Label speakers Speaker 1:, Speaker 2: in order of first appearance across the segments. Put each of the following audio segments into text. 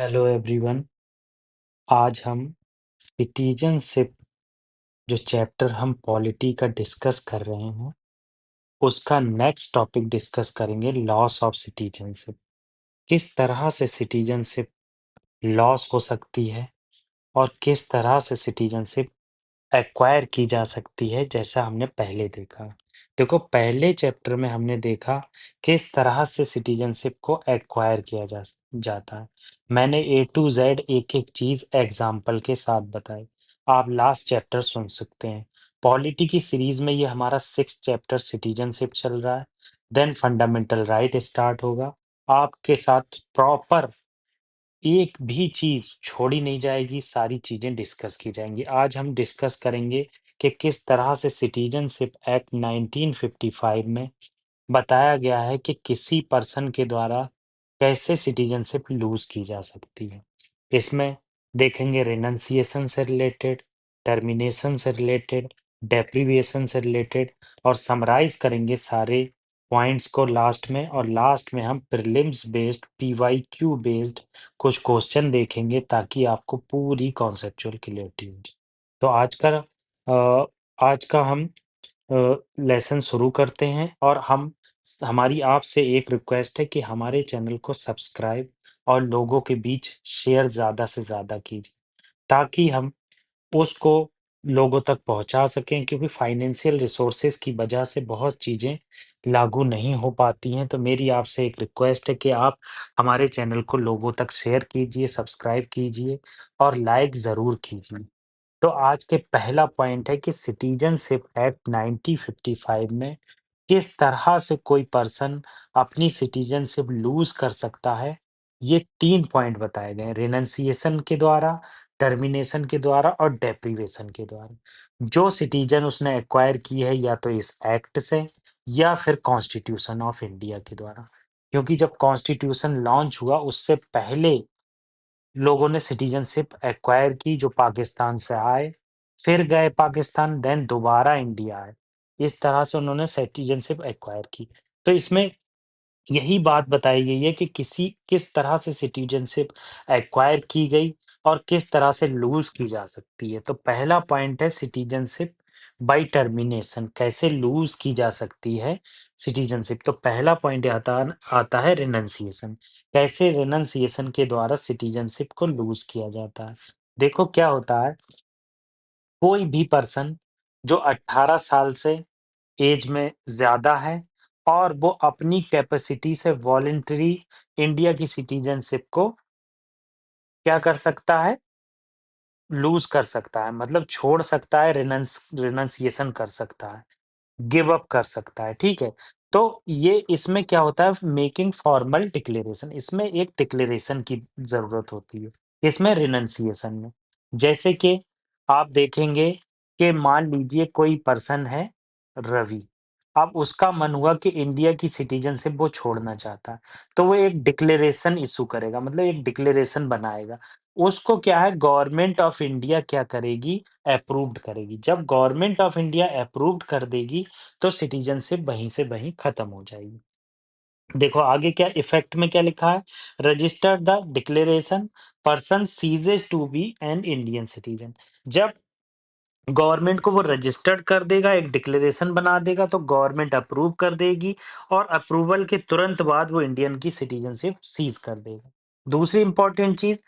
Speaker 1: Hello everyone. आज हम citizenship जो चैप्टर हम पॉलिटी का डिस्कस कर रहे हैं, उसका नेक्स्ट टॉपिक डिस्कस करेंगे लॉस ऑफ सिटीजनशिप। किस तरह से सिटीजनशिप लॉस हो सकती है और किस तरह से सिटीजनशिप एक्वायर की जा सकती है जैसा हमने पहले देखा। देखो पहले चैप्टर में हमने देखा किस तरह से सिटीजनशिप को एक्वायर किया जाता है। मैंने ए टू जेड एक-एक चीज़ एग्ज़ाम्पल के साथ बताई। आप लास्ट चैप्टर सुन सकते हैं। पॉलिटी की सीरीज़ में ये हमारा 6th चैप्टर सिटीजनशिप चल रहा है। देन फंडामेंटल राइट स्टार्ट होगा। आपके साथ प्रॉपर एक भी चीज़ छोड़ी नहीं जाएगी, सारी चीज़ें डिस्कस की जाएँगी। आज हम डिस्कस करेंगे कि किस तरह से सिटीज़नशिप एक्ट 1955 में बताया गया है कि किसी पर्सन के द्वारा कैसे सिटीज़नशिप लूज़ की जा सकती है। इसमें देखेंगे रेनंसिएशन से रिलेटेड, टर्मिनेशन से रिलेटेड, डेप्रिविएशन से रिलेटेड और समराइज़ करेंगे सारे पॉइंट्स को लास्ट में और लास्ट में हम प्रीलिम्स बेस्ड, पीवाईक्यू बेस्ड कुछ क्वेश्चन देखेंगे ताकि आपको पूरी कॉन्सेप्चुअल क्लैरिटी हो जाए। तो अ, आज का हम लेसन शुरू करते हैं और हमारी आपसे एक रिक्वेस्ट है कि हमारे चैनल को सब्सक्राइब और लोगों के बीच शेयर ज़्यादा से ज़्यादा कीजिए, ताकि हम उसको लोगों तक पहुँचा सकें क्योंकि फाइनेंशियल रिसोर्सेज़ की वजह से बहुत चीज़ें लागू नहीं हो पाती हैं। तो मेरी आपसे एक रिक्वेस्ट है कि आप हमारे चैनल को लोगों तक शेयर कीजिए, सब्सक्राइब कीजिए और लाइक ज़रूर कीजिए। तो आज के पहला पॉइंट है कि सिटीजनशिप एक्ट 1955 में किस तरह से कोई पर्सन अपनी सिटीजनशिप लूज़ कर सकता है, ये 3 पॉइंट बताए गए हैं, रिनंसिएशन के द्वारा, टर्मिनेशन के द्वारा और डेप्रिवेशन के द्वारा। जो सिटीजन उसने एक्वायर की है या तो इस एक्ट से या फिर कॉन्स्टिट्यूशन ऑफ इंडिया के द्वारा। क्योंकि जब कॉन्स्टिट्यूशन लॉन्च हुआ उससे पहले लोगों ने सिटीजनशिप एक्वायर की जो पाकिस्तान से आए, फिर गए पाकिस्तान देन दोबारा इंडिया आए। इस तरह से उन्होंने सिटीजनशिप एक्वायर की। तो इसमें यही बात बताई गई है कि किस तरह से सिटीजनशिप एक्वायर की गई और किस तरह से लूज़ की जा सकती है। तो पहला पॉइंट है सिटीजनशिप बाय टर्मिनेशन कैसे लूज़ की जा सकती है सिटीजनशिप। तो पहला पॉइंट आता आता है रिनंसिएशन। कैसे रिनंसिएशन के द्वारा सिटीजनशिप को लूज़ किया जाता है। देखो क्या होता है, कोई भी पर्सन जो 18 साल से ऐज में ज़्यादा है और वो अपनी कैपेसिटी से वॉलंटरी इंडिया की सिटीज़नशिप को क्या कर सकता है, लूज़ कर सकता है मतलब छोड़ सकता है, रिनंसिएशन कर सकता है, गिव अप कर सकता है, ठीक है? तो ये इसमें क्या होता है मेकिंग फॉर्मल डिक्लेरेशन इसमें एक डिक्लेरेशन की ज़रूरत होती है, इसमें रिनंसिएशन में। जैसे कि आप देखेंगे कि मान लीजिए कोई पर्सन है रवि, अब उसका मन हुआ कि इंडिया की सिटीज़नशिप वो छोड़ना चाहता है, तो वो एक डिक्लेरेशन इश्यू करेगा मतलब एक डिक्लेरेशन बनाएगा। उसको क्या है गवर्नमेंट ऑफ इंडिया क्या करेगी, अप्रूव्ड करेगी। जब गवर्नमेंट ऑफ इंडिया अप्रूव्ड कर देगी, तो सिटीज़नशिप वहीं से वहीं खत्म हो जाएगी। देखो आगे क्या इफेक्ट में क्या लिखा है, register the declaration person ceases to be an Indian citizen. जब गवर्नमेंट को वो रजिस्टर्ड कर देगा, एक डिक्लेरेशन बना देगा तो गवर्नमेंट अप्रूव कर देगी और अप्रूवल के तुरंत बाद वो इंडियन की सिटीजनशिप सीज कर देगा। दूसरी इंपॉर्टेंट चीज़,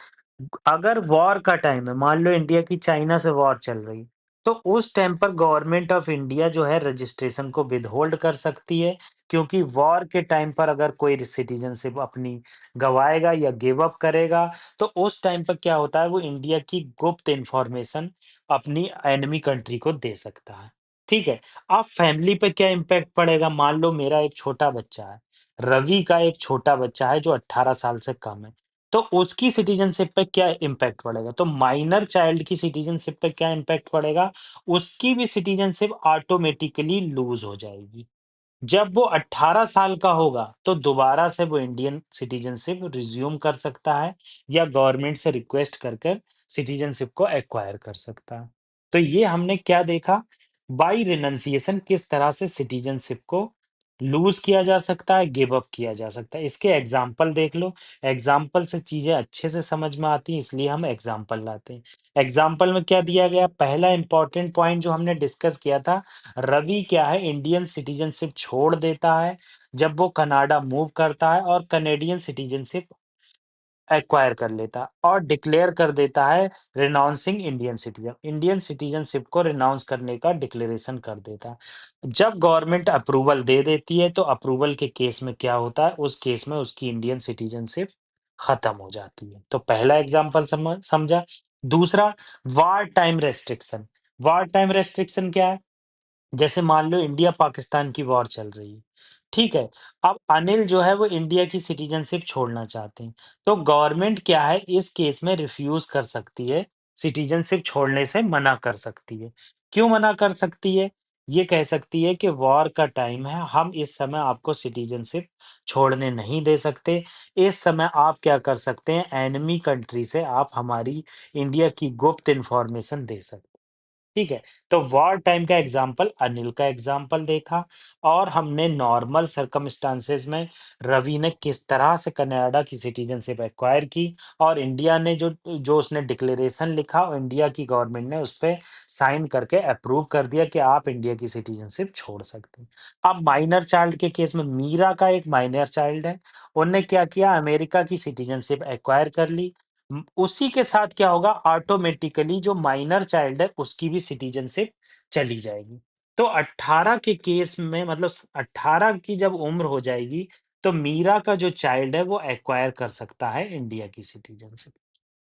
Speaker 1: अगर वॉर का टाइम है, मान लो इंडिया की चाइना से वॉर चल रही है, तो उस टाइम पर गवर्नमेंट ऑफ इंडिया जो है रजिस्ट्रेशन को विथहोल्ड कर सकती है, क्योंकि वॉर के टाइम पर अगर कोई सिटीजनशिप अपनी गँवाएगा या गिव अप करेगा, तो उस टाइम पर क्या होता है वो इंडिया की गुप्त इन्फॉर्मेशन अपनी एनिमी कंट्री को दे सकता है, ठीक है? अब फैमिली पे क्या इम्पैक्ट पड़ेगा? मान लो मेरा एक छोटा बच्चा है, रवि का एक छोटा बच्चा है जो 18 साल से कम है, तो उसकी सिटीज़नशिप पे क्या इम्पैक्ट पड़ेगा? तो माइनर चाइल्ड की सिटीज़नशिप पे क्या इम्पैक्ट पड़ेगा? उसकी भी सिटीज़नशिप ऑटोमैटिकली लूज़ हो जाएगी। जब वो 18 साल का होगा, तो दोबारा से वो इंडियन सिटीज़नशिप रिज़्यूम कर सकता है या गवर्नमेंट से रिक्वेस्ट कर कर सिटीज़नशिप को एक्वायर कर सकता है। तो ये हमने क्या देखा, बाय रिनंसिएशन किस तरह से सिटीज़नशिप को लूज़ किया जा सकता है, गिव अप किया जा सकता है। इसके एग्ज़ाम्पल देख लो, एग्ज़ाम्पल से चीज़ें अच्छे से समझ में आती हैं, इसलिए हम एग्ज़ाम्पल लाते हैं। एग्ज़ाम्पल में क्या दिया गया? पहला इम्पोर्टेंट पॉइंट जो हमने डिस्कस किया था, रवि क्या है, इंडियन सिटीज़नशिप छोड़ देता है, जब वो कनाडा मूव करता है और कैनेडियन सिटीज़नशिप एक्वायर कर लेता और डिक्लेयर कर देता है रिनाउंसिंग इंडियन सिटीजनशिप को रिनाउंस करने का डिक्लेरेशन कर देता है। जब गवर्नमेंट अप्रूवल दे देती है तो अप्रूवल के केस में क्या होता है, उस केस में उसकी इंडियन सिटीजनशिप खत्म हो जाती है। तो पहला एग्जांपल समझा। दूसरा, वार टाइम रेस्ट्रिक्शन क्या है? जैसे मान लो इंडिया पाकिस्तान की वॉर चल रही है, ठीक है? अब अनिल जो है वो इंडिया की सिटीज़नशिप छोड़ना चाहते हैं, तो गवर्नमेंट क्या है इस केस में रिफ्यूज़ कर सकती है, सिटीज़नशिप छोड़ने से मना कर सकती है। क्यों मना कर सकती है? ये कह सकती है कि वॉर का टाइम है, हम इस समय आपको सिटीज़नशिप छोड़ने नहीं दे सकते। इस समय आप क्या कर सकते हैं, एनिमी कंट्री से आप हमारी इंडिया की गुप्त इन्फॉर्मेशन दे सकते हैं। ठीक है, तो वॉर टाइम का एग्ज़ाम्पल अनिल का एग्ज़ाम्पल देखा और हमने नॉर्मल सर्कमस्टांसेस में रवि ने किस तरह से कनाडा की सिटीज़नशिप एक्वायर की और इंडिया ने जो जो उसने डिक्लेरेशन लिखा और इंडिया की गवर्नमेंट ने उसपे साइन करके अप्रूव कर दिया कि आप इंडिया की सिटीज़नशिप छोड़ सकते हैं। अब माइनर चाइल्ड के केस में मीरा का एक माइनर चाइल्ड है, उन्होंने क्या किया, अमेरिका की सिटीज़नशिप एक्वायर कर ली। उसी के साथ क्या होगा, ऑटोमेटिकली जो माइनर चाइल्ड है उसकी भी सिटीजनशिप चली जाएगी। तो 18 के केस में मतलब 18 की जब उम्र हो जाएगी तो मीरा का जो चाइल्ड है वो एक्वायर कर सकता है इंडिया की सिटीजनशिप।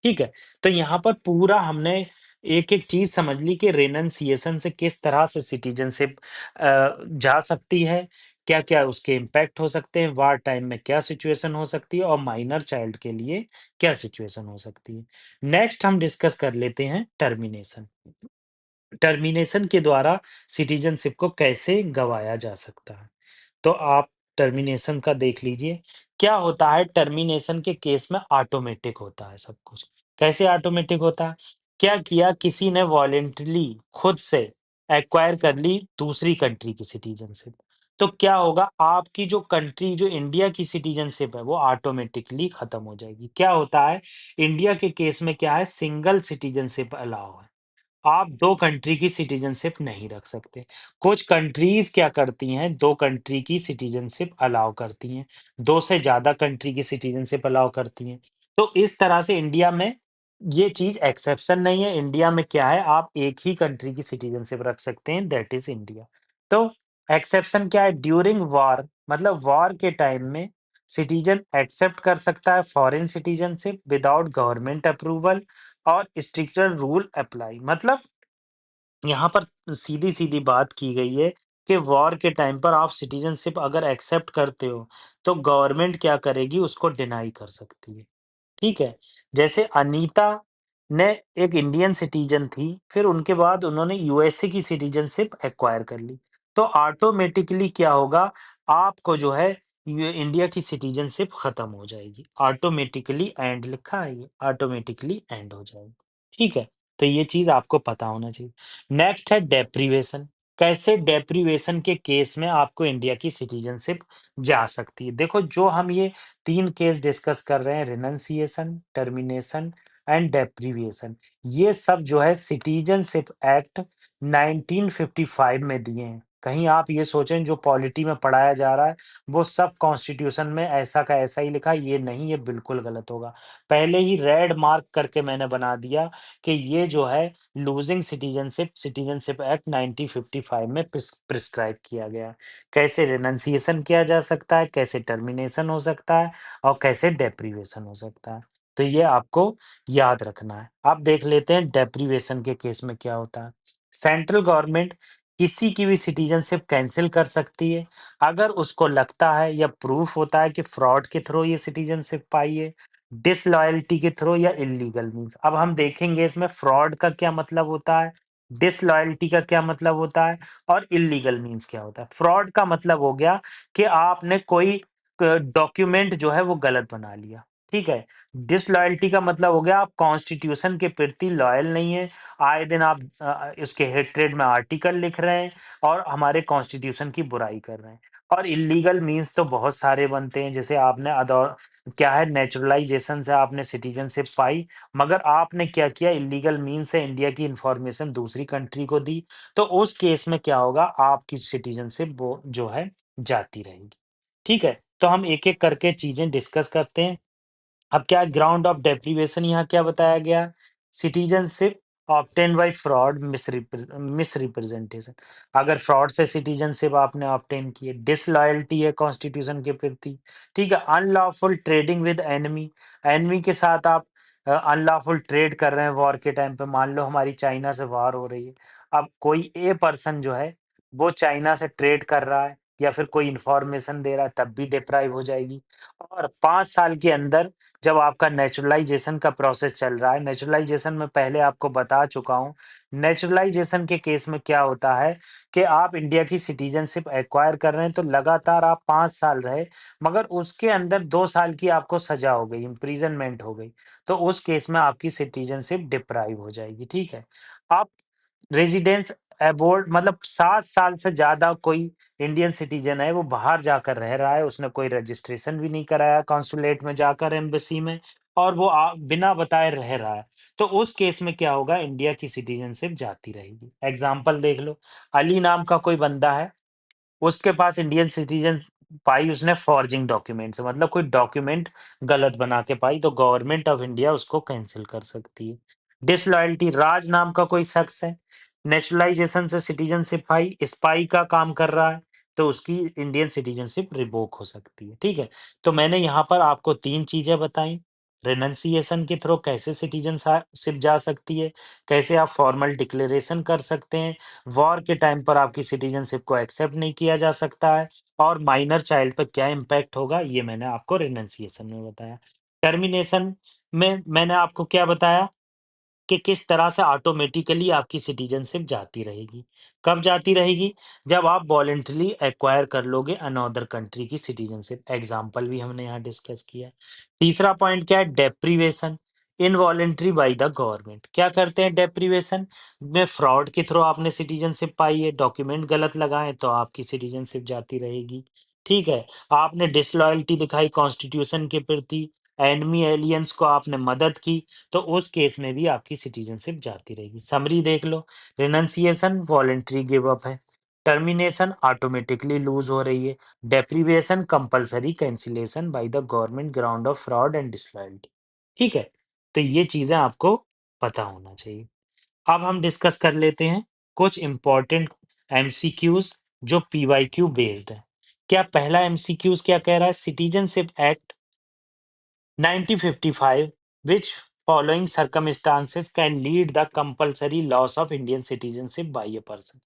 Speaker 1: ठीक है, तो यहाँ पर पूरा हमने एक एक चीज समझ ली कि रेनंसिएशन से किस तरह से सिटीजनशिप जा सकती है, क्या क्या उसके इम्पैक्ट हो सकते हैं, वार टाइम में क्या सिचुएशन हो सकती है और माइनर चाइल्ड के लिए क्या सिचुएशन हो सकती है। नेक्स्ट हम डिस्कस कर लेते हैं टर्मिनेशन। टर्मिनेशन के द्वारा सिटीजनशिप को कैसे गँवाया जा सकता है। तो आप टर्मिनेशन का देख लीजिए। क्या होता है, टर्मिनेशन के केस में ऑटोमेटिक होता है सब कुछ। कैसे ऑटोमेटिक होता है? क्या किया, किसी ने वॉलंटरली खुद से एक्वायर कर ली दूसरी कंट्री की सिटीजनशिप। तो क्या होगा, आपकी जो कंट्री जो इंडिया की सिटीजनशिप है वो ऑटोमेटिकली खत्म हो जाएगी। क्या होता है, इंडिया के केस में क्या है, सिंगल सिटीजनशिप अलाउ है। आप 2 कंट्री की सिटीज़नशिप नहीं रख सकते। कुछ कंट्रीज़ क्या करती हैं, 2 कंट्री की सिटीज़नशिप अलाउ करती हैं, 2 से ज़्यादा कंट्री की सिटीज़नशिप अलाउ करती हैं। तो इस तरह से इंडिया में ये चीज़ एक्सेप्शन नहीं है, इंडिया में क्या है, आप एक ही कंट्री की सिटीज़नशिप रख सकते हैं, दैट इज़ इंडिया। तो एक्सेप्शन क्या है, ड्यूरिंग वॉर मतलब वॉर के टाइम में सिटीज़न एक्सेप्ट कर सकता है foreign citizenship without government approval और स्ट्रिक्टर रूल अप्लाई। मतलब यहाँ पर सीधी-सीधी बात की गई है कि वॉर के टाइम पर आप सिटीज़नशिप अगर एक्सेप्ट करते हो, तो गवर्नमेंट क्या करेगी, उसको डिनाई कर सकती है। ठीक है? जैसे अनीता ने एक इंडियन सिटीज़न थी, फिर उनके बाद उन्होंने यूएसए की सिटीज़नशिप एक्वायर कर ली। तो ऑटोमैटिकली क्या होगा, आपको जो है ये इंडिया की सिटीज़नशिप खत्म हो जाएगी। ऑटोमैटिकली एंड लिखा है ये, ऑटोमैटिकली एंड हो जाएगी। ठीक है? तो ये चीज़ आपको पता होना चाहिए। नेक्स्ट है डेप्रिवेशन। कैसे डेप्रिवेशन के केस में आपको इंडिया की सिटीज़नशिप जा सकती है। देखो जो हम ये 3 केस डिस्कस कर रहे हैं, रिनंसिएशन, टर्मिनेशन एंड डेप्रिविएशन, ये सब जो है सिटीजनशिप एक्ट 1955 में दिए हैं। कहीं आप ये सोचें जो पॉलिटी में पढ़ाया जा रहा है, वो सब कॉन्स्टिट्यूशन में ऐसा का ऐसा ही लिखा है, ये नहीं, ये बिल्कुल गलत होगा। पहले ही रेड मार्क करके मैंने बना दिया कि ये जो है लूजिंग सिटीजनशिप एक्ट 1955 में प्रिस्क्राइब किया गया है। कैसे रिनंसिएशन किया जा सकता है, कैसे टर्मिनेशन हो सकता है और कैसे डेप्रिवेशन हो सकता है। तो ये आपको याद रखना है। अब देख लेते हैं डेप्रिवेशन के केस में क्या होता है। सेंट्रल गवर्नमेंट किसी की भी सिटीजनशिप कैंसल कर सकती है, अगर उसको लगता है या प्रूफ होता है कि फ्रॉड के थ्रू ये सिटीजनशिप पाई है, डिसलॉयल्टी के थ्रू या इल्लीगल मीन्स। अब हम देखेंगे इसमें फ्रॉड का क्या मतलब होता है, डिसलॉयल्टी का क्या मतलब होता है और इल्लीगल मीन्स क्या होता है। फ्रॉड का मतलब हो गया कि आपने कोई डॉक्यूमेंट जो है वो गलत बना लिया, ठीक है। डिसलॉयल्टी का मतलब हो गया आप कॉन्स्टिट्यूशन के प्रति लॉयल नहीं है, आए दिन आप इसके हेट्रेड में आर्टिकल लिख रहे हैं और हमारे कॉन्स्टिट्यूशन की बुराई कर रहे हैं। और इल्लीगल मीन्स तो बहुत सारे बनते हैं, जैसे आपने अदौ क्या है नेचुरलाइज़ेशन से आपने सिटीज़नशिप पाई, मगर आपने क्या किया इल्लीगल मीन्स से इंडिया की इन्फॉर्मेशन दूसरी कंट्री को दी, तो उस केस में क्या होगा आपकी सिटीज़नशिप वो जो है जाती रहेगी। ठीक है? तो हम एक-एक करके चीज़ें डिस्कस करते हैं। अब क्या ग्राउंड ऑफ डेप्रिवेशन यहाँ क्या बताया गया? Citizenship obtained by fraud misrepresentation. अगर फ्रॉड से सिटीज़नशिप आपने ऑब्टेन की है, डिसलॉयल्टी है कॉन्स्टिट्यूशन के प्रति, ठीक है? Unlawful trading with enemy, enemy के साथ आप अनलॉफुल ट्रेड कर रहे हैं वॉर के टाइम पे, मान लो हमारी चाइना से वॉर हो रही है। अब कोई ए पर्सन जो है, वो चाइना से ट्रेड कर रहा है या फिर कोई इन्फॉर्मेशन दे रहा है, तब भी डिप्राइव हो जाएगी। और 5 साल के अंदर जब आपका नेचुरलाइज़ेशन का प्रोसेस चल रहा है, नेचुरलाइज़ेशन मैं पहले आपको बता चुका हूँ। नेचुरलाइज़ेशन के केस में क्या होता है कि आप इंडिया की सिटीज़नशिप एक्वायर कर रहे हैं, तो लगातार आप 5 साल रहे, मगर उसके अंदर 2 साल की आपको सज़ा हो गई, इम्प्रिज़नमेंट हो गई, तो उस केस में आपकी सिटीज़नशिप डिप्राइव हो जाएगी, ठीक है? आप रेज़िडेंस अबोर्ड मतलब 7 साल से ज़्यादा कोई इंडियन सिटीज़न है, वो बाहर जाकर रह रहा है, उसने कोई रजिस्ट्रेशन भी नहीं कराया कॉन्सुलेट में जाकर एम्बेसी में और वो बिना बताए रह रहा है, तो उस केस में क्या होगा इंडिया की सिटीज़नशिप जाती रहेगी। एग्ज़ाम्पल देख लो, अली नाम का कोई बंदा है, उसके पास इंडियन सिटीज़न पाई उसने फॉर्जिंग डॉक्यूमेंट से मतलब कोई डॉक्यूमेंट गलत बना के पाई, तो गवर्नमेंट ऑफ इंडिया उसको कैंसल कर सकती है। डिसलॉयल्टी राज नाम का कोई शख्स है, नेशनलाइज़ेशन से सिटीज़नशिप पाई, स्पाई का काम कर रहा है, तो उसकी इंडियन सिटीज़नशिप रिवोक हो सकती है, ठीक है? तो मैंने यहाँ पर आपको 3 चीज़ें बताई, रेनंसिएशन के थ्रू कैसे सिटीज़नशिप जा सकती है, कैसे आप फॉर्मल डिक्लेरेशन कर सकते हैं, वॉर के टाइम पर आपकी सिटीज़नशिप को एक्सेप्ट नहीं किया जा सकता है और माइनर चाइल्ड पे क्या इम्पैक्ट होगा, ये मैंने आपको रेनंसिएशन में बताया। टर्मिनेशन में मैंने आपको क्या बताया कि किस तरह से ऑटोमेटिकली आपकी सिटीज़नशिप जाती रहेगी। कब जाती रहेगी? जब आप वॉलंटरी एक्वायर कर लोगे अनअदर कंट्री की सिटीज़नशिप, एग्ज़ाम्पल भी हमने यहाँ डिस्कस किया। तीसरा पॉइंट क्या है? Deprivation, involuntary by the government. क्या करते हैं डेप्रिवेशन में फ्रॉड के थ्रू आपने सिटीज़नशिप पाई है, डॉक्यूमेंट गलत लगाए तो आपकी सिटीज़नशिप जाती रहेगी। ठीक है? आपने डिसलॉयल्टी दिखाई कॉन्स्टिट्यूशन के प्रति, एनिमी एलियंस को आपने मदद की, तो उस केस में भी आपकी सिटीजनशिप जाती रहेगी। समरी देख लो, रिनंसिएशन वॉलंटरी गिव अप है, टर्मिनेशन ऑटोमेटिकली लूज हो रही है, deprivation compulsory cancellation by the government ground of fraud and disloyalty. ठीक है? तो ये चीजें आपको पता होना चाहिए। अब हम डिस्कस कर लेते हैं कुछ इंपॉर्टेंट एमसीक्यूज जो पीवाईक्यू बेस्ड है। क्या पहला एमसीक्यूज क्या कह रहा है? Citizenship act 1955, which following circumstances can lead the compulsory loss of Indian citizenship by a person।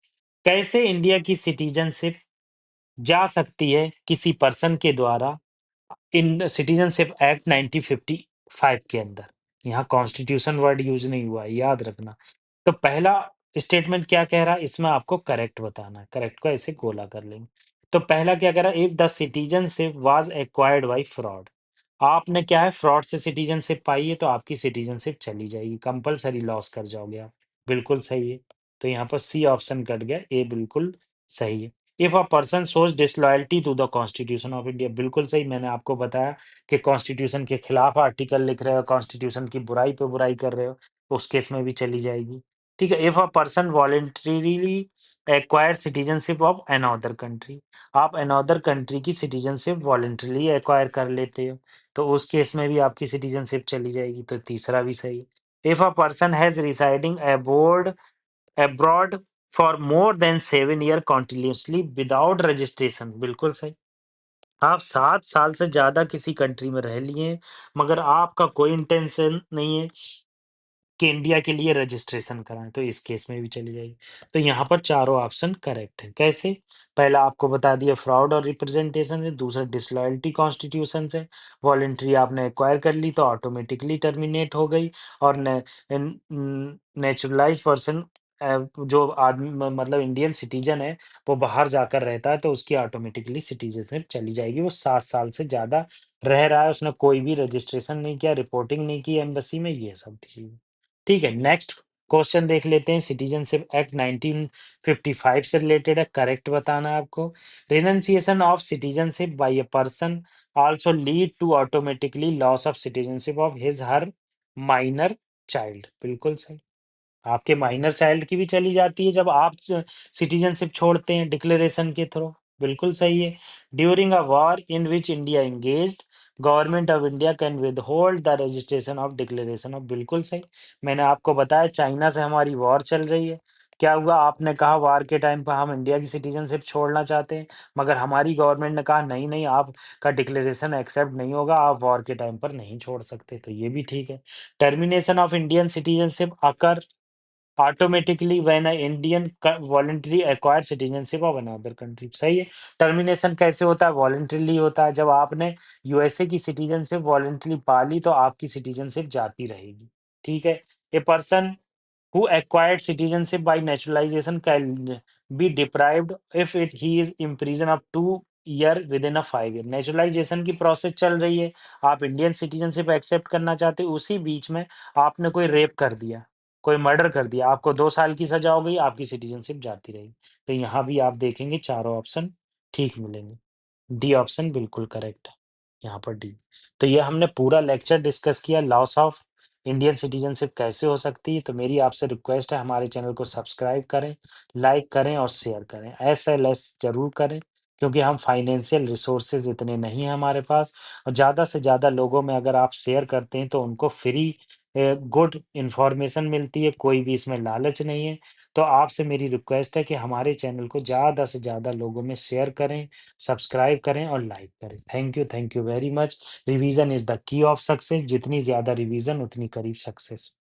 Speaker 1: कैसे इंडिया की सिटीजनशिप जा सकती है किसी पर्सन के द्वारा इन सिटीजनशिप एक्ट 1955 के अंदर। यहाँ कॉन्स्टिट्यूशन वर्ड यूज नहीं हुआ है, याद रखना। तो पहला स्टेटमेंट क्या कह रहा है, इसमें आपको करेक्ट बताना है, करेक्ट को ऐसे गोला कर लेंगे। तो पहला क्या कह रहा है, if the citizenship was acquired by fraud, आपने क्या है फ्रॉड से सिटीजनशिप पाई है तो आपकी सिटीजनशिप चली जाएगी, कंपल्सरी लॉस कर जाओगे आप। बिल्कुल सही है। तो यहाँ पर सी ऑप्शन कट गया, ए बिल्कुल सही है। If a person shows disloyalty to the constitution of India, बिल्कुल सही, मैंने आपको बताया कि कॉन्स्टिट्यूशन के खिलाफ आर्टिकल लिख रहे हो, कॉन्स्टिट्यूशन की बुराई पे बुराई कर रहे हो, उस केस में भी चली जाएगी। ठीक है, if a person voluntarily acquire citizenship of another country, आप अनअदर कंट्री की सिटीजनशिप वॉलंटरीली एक्वायर कर लेते हो, तो उस केस में भी आपकी सिटीजनशिप चली जाएगी, तो तीसरा भी सही है। If a person has residing aboard abroad for more than 7 year continuously without registration, बिल्कुल सही। आप 7 साल से ज़्यादा किसी कंट्री में रह लिए हैं, मगर आपका कोई इंटेंशन नहीं है कि इंडिया के लिए रजिस्ट्रेशन कराएँ, तो इस केस में भी चली जाएगी। तो यहाँ पर चारों ऑप्शन करेक्ट हैं। कैसे? पहला आपको बता दिया फ्रॉड और रिप्रेजेंटेशन से, दूसरा डिसलॉयल्टी कॉन्स्टिट्यूशन से, वॉलंटरी आपने एक्वायर कर ली तो ऑटोमेटिकली टर्मिनेट हो गई और नेचुरलाइज्ड पर्सन जो आदमी मतलब इंडियन सिटीज़न है, वो बाहर जाकर रहता है तो उसकी ऑटोमेटिकली सिटीज़नशिप चली जाएगी। वो 7 साल से ज़्यादा रह रहा है, उसने कोई भी रजिस्ट्रेशन नहीं किया, रिपोर्टिंग नहीं की एम्बेसी में, ये सब चीज़। ठीक है, नेक्स्ट क्वेश्चन देख लेते हैं, सिटीजनशिप एक्ट 1955 से रिलेटेड है, करेक्ट बताना है आपको। Renunciation of citizenship by a person also lead to automatically loss of citizenship of his her minor child, बिल्कुल सही। आपके माइनर चाइल्ड की भी चली जाती है जब आप सिटीजनशिप छोड़ते हैं डिक्लेरेशन के थ्रू, बिल्कुल सही है। During a war in which India engaged, government of India can withhold the registration of declaration of, बिल्कुल सही। मैंने आपको बताया चाइना से हमारी वॉर चल रही है, क्या हुआ, आपने कहा वार के टाइम पर हम इंडिया की सिटीजनशिप छोड़ना चाहते हैं, मगर हमारी गवर्नमेंट ने कहा नहीं नहीं, आपका डिक्लेरेशन एक्सेप्ट नहीं होगा, आप वॉर के टाइम पर नहीं छोड़ सकते, तो ये भी ठीक है। Termination of Indian citizenship occur automatically when a Indian voluntary acquire citizenship of another country, सही है। टर्मिनेशन कैसे होता है, वॉलंटरीली होता है, जब आपने यूएसए की सिटीजनशिप वॉलंटरी पा ली तो आपकी सिटीजनशिप जाती रहेगी, ठीक है। A person who acquired citizenship by naturalization can be deprived if he is imprisoned up to year within a 5 year। Naturalisation की प्रोसेस चल रही है, आप इंडियन सिटीजनशिप एक्सेप्ट करना चाहते हो, उसी बीच में आपने कोई रेप कर दिया, कोई मर्डर कर दिया, आपको 2 साल की सजा हो गई, आपकी सिटीजनशिप जाती रहेगी। तो यहाँ भी आप देखेंगे चारों ऑप्शन ठीक मिलेंगे। डी ऑप्शन बिल्कुल करेक्ट है, यहाँ पर डी। तो ये हमने पूरा लेक्चर डिस्कस किया लॉस ऑफ इंडियन सिटीजनशिप कैसे हो सकती है, तो मेरी आपसे रिक्वेस्ट है हमारे चैनल को सब्सक्राइब करें, लाइक करें और शेयर करें। एसएलएस ज़रूर करें, क्योंकि हम फाइनेंशियल रिसोर्सेज़ इतने नहीं हैं हमारे पास, और ज़्यादा से ज़्यादा लोगों में अगर आप शेयर करते हैं तो उनको फ्री गुड इन्फॉर्मेशन मिलती है, कोई भी इसमें लालच नहीं है। तो आपसे मेरी रिक्वेस्ट है कि हमारे चैनल को ज़्यादा से ज़्यादा लोगों में शेयर करें, सब्सक्राइब करें और लाइक करें। Thank you very much. Revision is the key of success, जितनी ज़्यादा रिवीजन उतनी करीब सक्सेस।